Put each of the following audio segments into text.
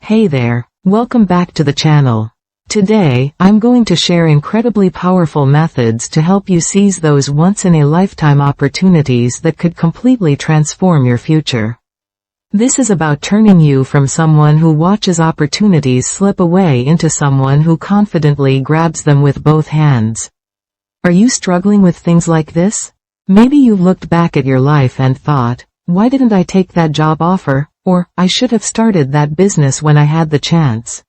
Hey there, welcome back to the channel. Today, I'm going to share incredibly powerful methods to help you seize those once-in-a-lifetime opportunities that could completely transform your future. This is about turning you from someone who watches opportunities slip away into someone who confidently grabs them with both hands. Are you struggling with things like this? Maybe you've looked back at your life and thought, why didn't I take that job offer? Or, I should have started that business when I had the chance.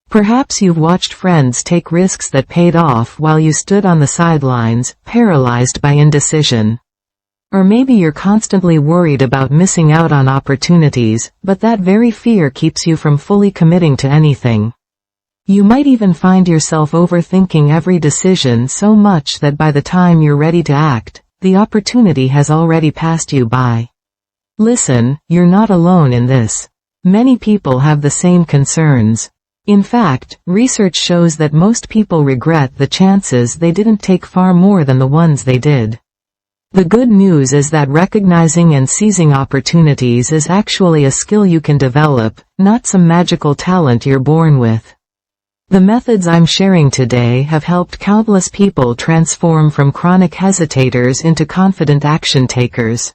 Perhaps you've watched friends take risks that paid off while you stood on the sidelines, paralyzed by indecision. Or maybe you're constantly worried about missing out on opportunities, but that very fear keeps you from fully committing to anything. You might even find yourself overthinking every decision so much that by the time you're ready to act, the opportunity has already passed you by. Listen, you're not alone in this. Many people have the same concerns. In fact, research shows that most people regret the chances they didn't take far more than the ones they did. The good news is that recognizing and seizing opportunities is actually a skill you can develop, not some magical talent you're born with. The methods I'm sharing today have helped countless people transform from chronic hesitators into confident action takers.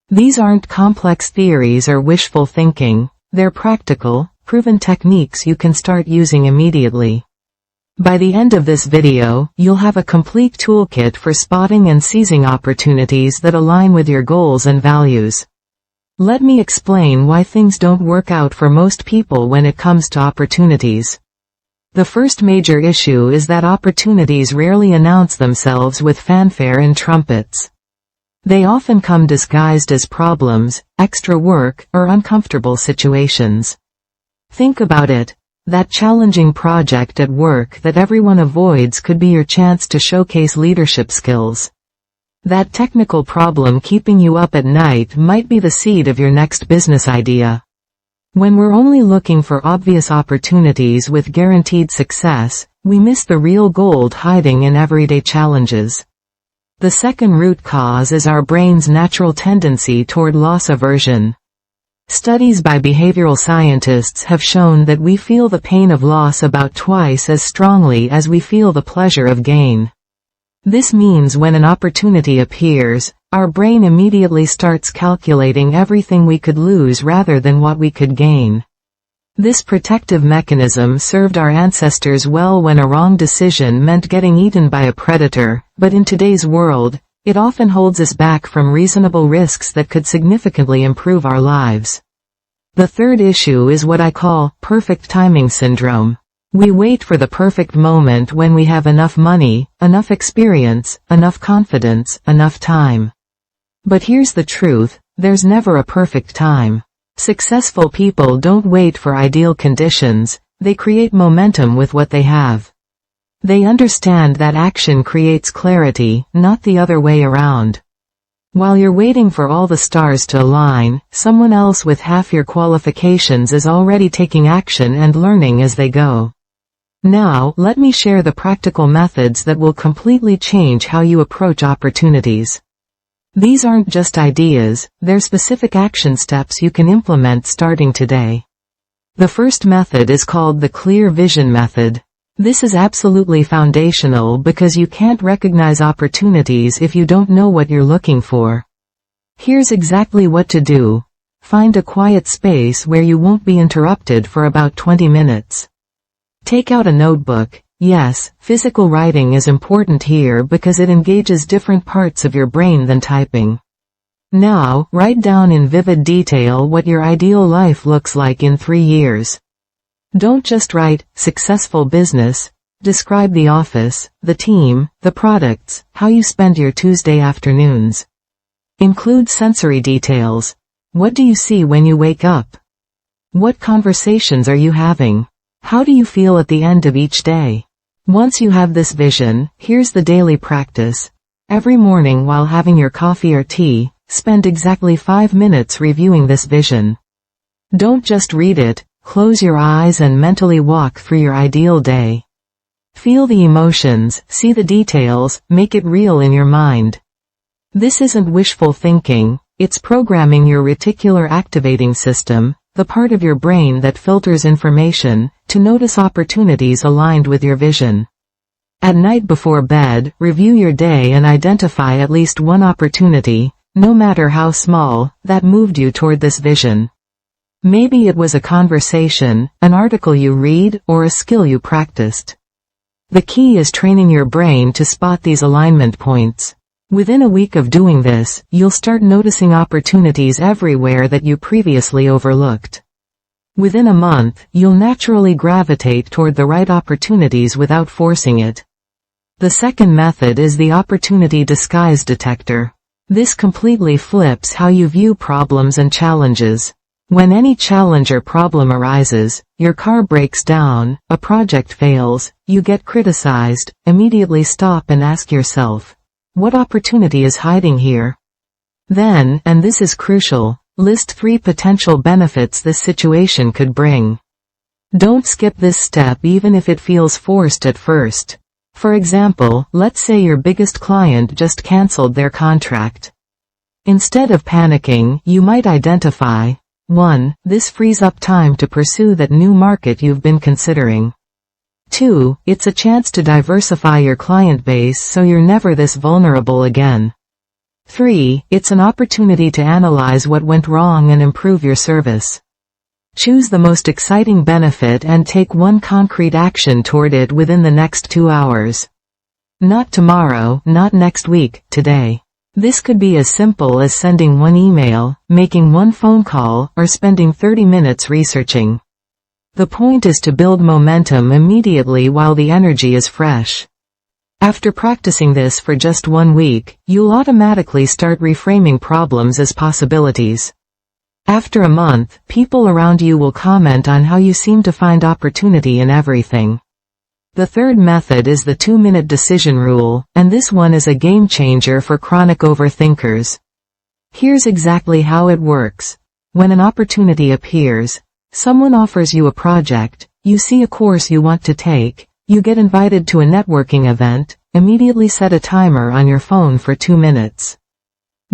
These aren't complex theories or wishful thinking, they're practical, proven techniques you can start using immediately. By the end of this video, you'll have a complete toolkit for spotting and seizing opportunities that align with your goals and values. Let me explain why things don't work out for most people when it comes to opportunities. The first major issue is that opportunities rarely announce themselves with fanfare and trumpets. They often come disguised as problems, extra work, or uncomfortable situations. Think about it. That challenging project at work that everyone avoids could be your chance to showcase leadership skills. That technical problem keeping you up at night might be the seed of your next business idea. When we're only looking for obvious opportunities with guaranteed success, we miss the real gold hiding in everyday challenges. The second root cause is our brain's natural tendency toward loss aversion. Studies by behavioral scientists have shown that we feel the pain of loss about twice as strongly as we feel the pleasure of gain. This means when an opportunity appears, our brain immediately starts calculating everything we could lose rather than what we could gain. This protective mechanism served our ancestors well when a wrong decision meant getting eaten by a predator, but in today's world, it often holds us back from reasonable risks that could significantly improve our lives. The third issue is what I call perfect timing syndrome. We wait for the perfect moment when we have enough money, enough experience, enough confidence, enough time. But here's the truth, there's never a perfect time. Successful people don't wait for ideal conditions, they create momentum with what they have. They understand that action creates clarity, not the other way around. While you're waiting for all the stars to align, someone else with half your qualifications is already taking action and learning as they go. Now, let me share the practical methods that will completely change how you approach opportunities. These aren't just ideas, they're specific action steps you can implement starting today. The first method is called the clear vision method. This is absolutely foundational because you can't recognize opportunities if you don't know what you're looking for. Here's exactly what to do. Find a quiet space where you won't be interrupted for about 20 minutes. Take out a notebook. Yes, physical writing is important here because it engages different parts of your brain than typing. Now, write down in vivid detail what your ideal life looks like in 3 years. Don't just write, successful business. Describe the office, the team, the products, how you spend your Tuesday afternoons. Include sensory details. What do you see when you wake up? What conversations are you having? How do you feel at the end of each day? Once you have this vision, here's the daily practice. Every morning while having your coffee or tea, spend exactly 5 minutes reviewing this vision. Don't just read it, close your eyes and mentally walk through your ideal day. Feel the emotions, see the details, make it real in your mind. This isn't wishful thinking, it's programming your reticular activating system, the part of your brain that filters information, to notice opportunities aligned with your vision. At night before bed, review your day and identify at least one opportunity, no matter how small, that moved you toward this vision. Maybe it was a conversation, an article you read, or a skill you practiced. The key is training your brain to spot these alignment points. Within a week of doing this, you'll start noticing opportunities everywhere that you previously overlooked. Within a month, you'll naturally gravitate toward the right opportunities without forcing it. The second method is the Opportunity Disguise Detector. This completely flips how you view problems and challenges. When any challenge or problem arises, your car breaks down, a project fails, you get criticized, immediately stop and ask yourself, what opportunity is hiding here? Then, and this is crucial, list 3 potential benefits this situation could bring. Don't skip this step even if it feels forced at first. For example, let's say your biggest client just canceled their contract. Instead of panicking, you might identify 1. This frees up time to pursue that new market you've been considering. 2. It's a chance to diversify your client base so you're never this vulnerable again. 3. It's an opportunity to analyze what went wrong and improve your service. Choose the most exciting benefit and take one concrete action toward it within the next 2 hours. Not tomorrow, not next week, today. This could be as simple as sending one email, making one phone call, or spending 30 minutes researching. The point is to build momentum immediately while the energy is fresh. After practicing this for just 1 week, you'll automatically start reframing problems as possibilities. After a month, people around you will comment on how you seem to find opportunity in everything. The third method is the 2-minute decision rule, and this one is a game changer for chronic overthinkers. Here's exactly how it works. When an opportunity appears, someone offers you a project, you see a course you want to take, you get invited to a networking event, immediately set a timer on your phone for 2 minutes.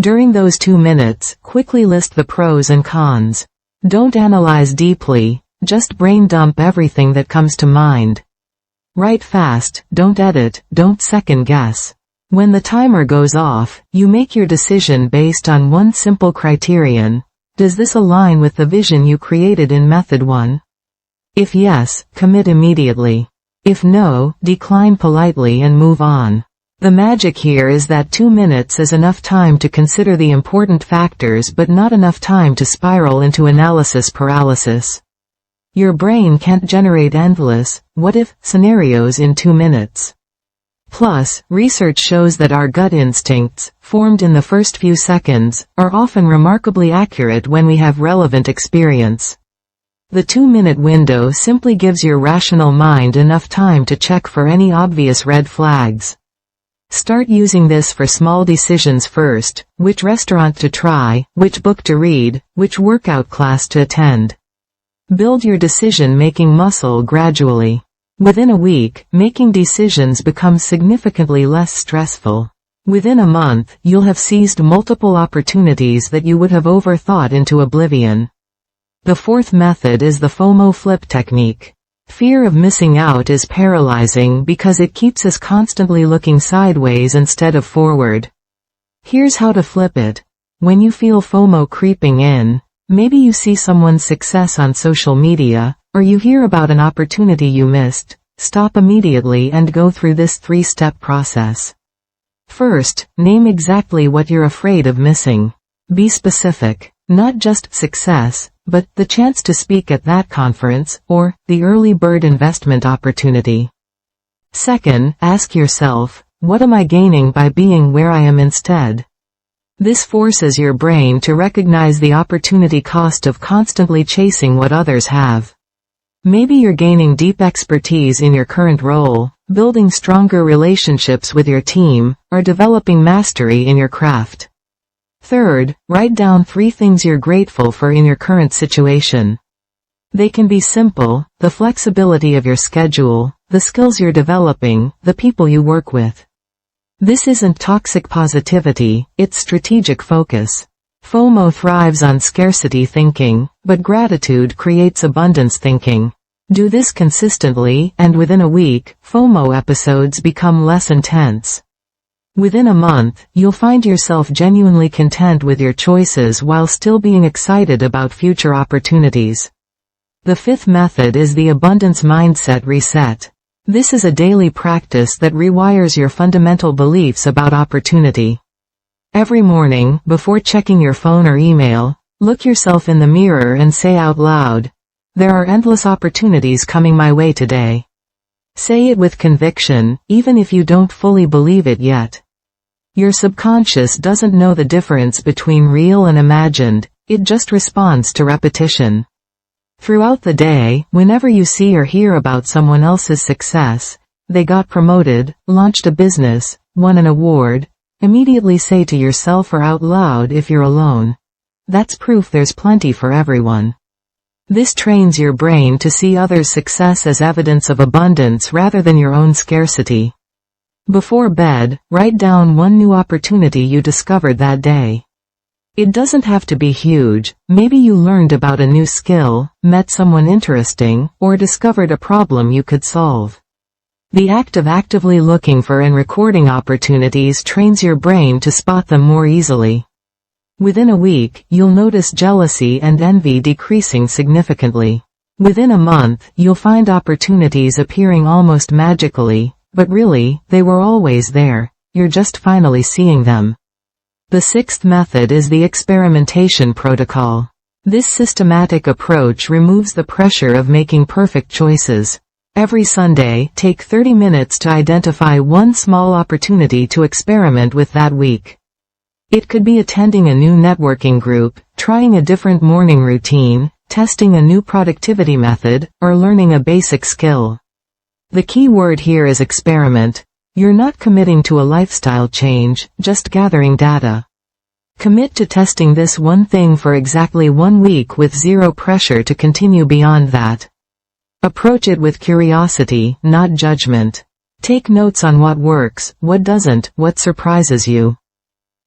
During those 2 minutes, quickly list the pros and cons. Don't analyze deeply, just brain dump everything that comes to mind. Write fast, don't edit, don't second guess. When the timer goes off, you make your decision based on one simple criterion. Does this align with the vision you created in Method 1? If yes, commit immediately. If no, decline politely and move on. The magic here is that 2 minutes is enough time to consider the important factors but not enough time to spiral into analysis paralysis. Your brain can't generate endless, what-if, scenarios in 2 minutes. Plus, research shows that our gut instincts, formed in the first few seconds, are often remarkably accurate when we have relevant experience. The 2-minute window simply gives your rational mind enough time to check for any obvious red flags. Start using this for small decisions first: which restaurant to try, which book to read, which workout class to attend. Build your decision-making muscle gradually. Within a week, making decisions becomes significantly less stressful. Within a month, you'll have seized multiple opportunities that you would have overthought into oblivion. The fourth method is the FOMO Flip Technique. Fear of missing out is paralyzing because it keeps us constantly looking sideways instead of forward. Here's how to flip it. When you feel FOMO creeping in, maybe you see someone's success on social media, or you hear about an opportunity you missed, stop immediately and go through this 3-step process. First, name exactly what you're afraid of missing. Be specific. Not just success, but the chance to speak at that conference, or the early bird investment opportunity. Second, ask yourself, what am I gaining by being where I am instead? This forces your brain to recognize the opportunity cost of constantly chasing what others have. Maybe you're gaining deep expertise in your current role, building stronger relationships with your team, or developing mastery in your craft. Third, write down 3 things you're grateful for in your current situation. They can be simple: the flexibility of your schedule, the skills you're developing, the people you work with. This isn't toxic positivity, it's strategic focus. FOMO thrives on scarcity thinking, but gratitude creates abundance thinking. Do this consistently, and within a week, FOMO episodes become less intense. Within a month, you'll find yourself genuinely content with your choices while still being excited about future opportunities. The fifth method is the abundance mindset reset. This is a daily practice that rewires your fundamental beliefs about opportunity. Every morning, before checking your phone or email, look yourself in the mirror and say out loud, "There are endless opportunities coming my way today." Say it with conviction, even if you don't fully believe it yet. Your subconscious doesn't know the difference between real and imagined, it just responds to repetition. Throughout the day, whenever you see or hear about someone else's success, they got promoted, launched a business, won an award, immediately say to yourself or out loud if you're alone, "That's proof there's plenty for everyone." This trains your brain to see others' success as evidence of abundance rather than your own scarcity. Before bed, write down one new opportunity you discovered that day. It doesn't have to be huge. Maybe you learned about a new skill, met someone interesting, or discovered a problem you could solve. The act of actively looking for and recording opportunities trains your brain to spot them more easily. Within a week, you'll notice jealousy and envy decreasing significantly. Within a month, you'll find opportunities appearing almost magically, but really, they were always there. You're just finally seeing them. The sixth method is the experimentation protocol. This systematic approach removes the pressure of making perfect choices. Every Sunday, take 30 minutes to identify one small opportunity to experiment with that week. It could be attending a new networking group, trying a different morning routine, testing a new productivity method, or learning a basic skill. The key word here is experiment. You're not committing to a lifestyle change, just gathering data. Commit to testing this one thing for exactly 1 week with zero pressure to continue beyond that. Approach it with curiosity, not judgment. Take notes on what works, what doesn't, what surprises you.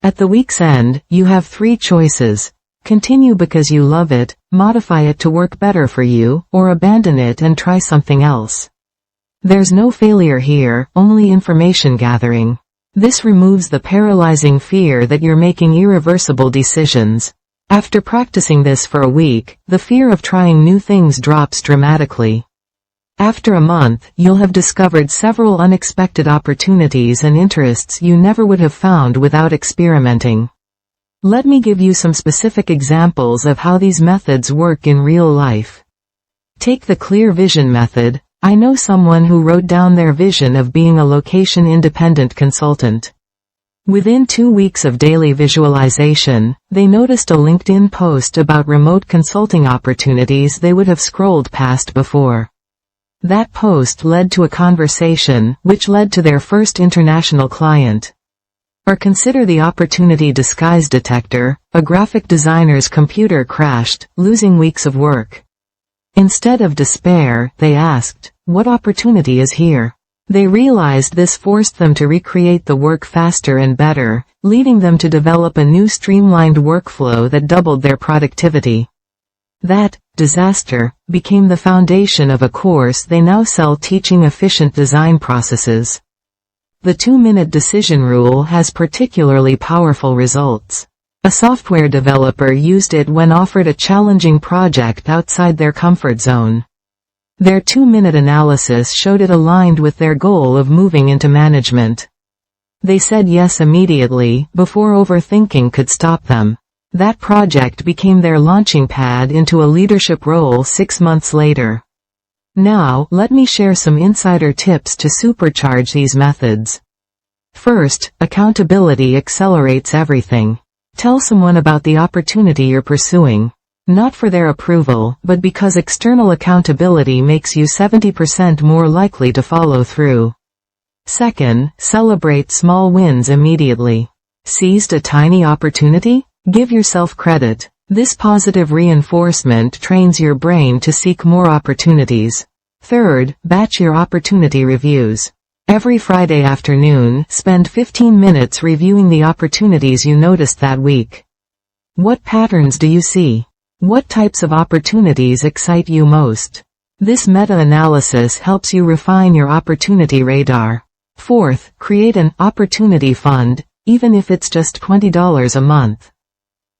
At the week's end, you have 3 choices. Continue because you love it, modify it to work better for you, or abandon it and try something else. There's no failure here, only information gathering. This removes the paralyzing fear that you're making irreversible decisions. After practicing this for a week, the fear of trying new things drops dramatically. After a month, you'll have discovered several unexpected opportunities and interests you never would have found without experimenting. Let me give you some specific examples of how these methods work in real life. Take the clear vision method. I know someone who wrote down their vision of being a location-independent consultant. Within 2 weeks of daily visualization, they noticed a LinkedIn post about remote consulting opportunities they would have scrolled past before. That post led to a conversation, which led to their first international client. Or consider the Opportunity Disguise Detector. A graphic designer's computer crashed, losing weeks of work. Instead of despair, they asked, "What opportunity is here?" They realized this forced them to recreate the work faster and better, leading them to develop a new streamlined workflow that doubled their productivity. That disaster became the foundation of a course they now sell teaching efficient design processes. The 2-minute decision rule has particularly powerful results. A software developer used it when offered a challenging project outside their comfort zone. Their 2-minute analysis showed it aligned with their goal of moving into management. They said yes immediately, before overthinking could stop them. That project became their launching pad into a leadership role 6 months later. Now, let me share some insider tips to supercharge these methods. First, accountability accelerates everything. Tell someone about the opportunity you're pursuing. Not for their approval, but because external accountability makes you 70% more likely to follow through. Second, celebrate small wins immediately. Seized a tiny opportunity? Give yourself credit. This positive reinforcement trains your brain to seek more opportunities. Third, batch your opportunity reviews. Every Friday afternoon, spend 15 minutes reviewing the opportunities you noticed that week. What patterns do you see? What types of opportunities excite you most? This meta-analysis helps you refine your opportunity radar. Fourth, create an opportunity fund, even if it's just $20 a month.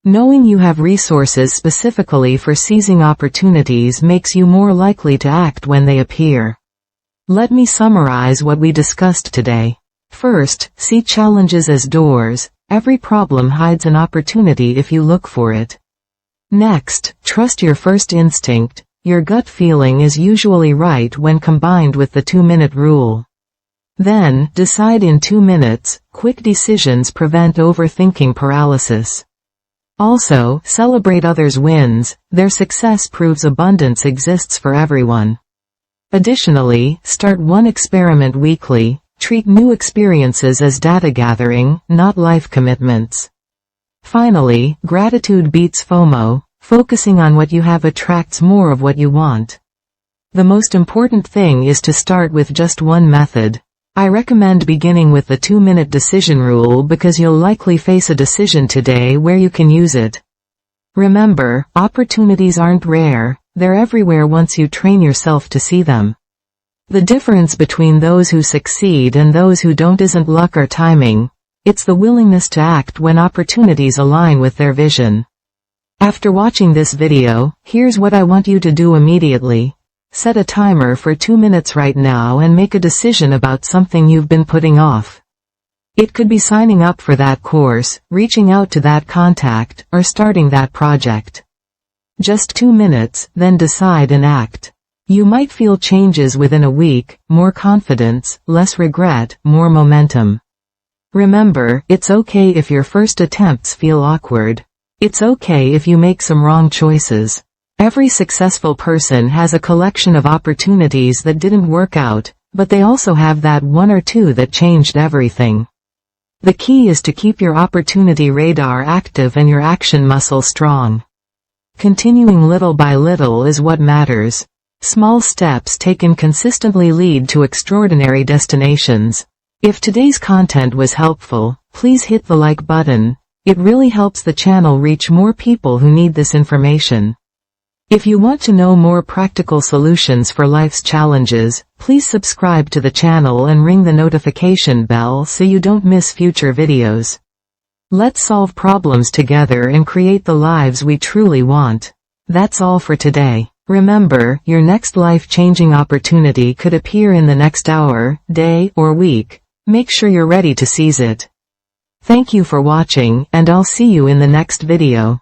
Knowing you have resources specifically for seizing opportunities makes you more likely to act when they appear. Let me summarize what we discussed today. First, see challenges as doors. Every problem hides an opportunity if you look for it. Next, trust your first instinct. Your gut feeling is usually right when combined with the 2-minute rule. Then, decide in 2 minutes. Quick decisions prevent overthinking paralysis. Also, celebrate others' wins. Their success proves abundance exists for everyone. Additionally, start one experiment weekly. Treat new experiences as data gathering, not life commitments. Finally, gratitude beats FOMO. Focusing on what you have attracts more of what you want. The most important thing is to start with just one method. I recommend beginning with the 2-minute decision rule because you'll likely face a decision today where you can use it. Remember, opportunities aren't rare, they're everywhere once you train yourself to see them. The difference between those who succeed and those who don't isn't luck or timing, it's the willingness to act when opportunities align with their vision. After watching this video, here's what I want you to do immediately. Set a timer for 2 minutes right now and make a decision about something you've been putting off. It could be signing up for that course, reaching out to that contact, or starting that project. Just 2 minutes, then decide and act. You might feel changes within a week, more confidence, less regret, more momentum. Remember, it's okay if your first attempts feel awkward. It's okay if you make some wrong choices. Every successful person has a collection of opportunities that didn't work out, but they also have that 1 or 2 that changed everything. The key is to keep your opportunity radar active and your action muscle strong. Continuing little by little is what matters. Small steps taken consistently lead to extraordinary destinations. If today's content was helpful, please hit the like button. It really helps the channel reach more people who need this information. If you want to know more practical solutions for life's challenges, please subscribe to the channel and ring the notification bell so you don't miss future videos. Let's solve problems together and create the lives we truly want. That's all for today. Remember, your next life-changing opportunity could appear in the next hour, day, or week. Make sure you're ready to seize it. Thank you for watching, and I'll see you in the next video.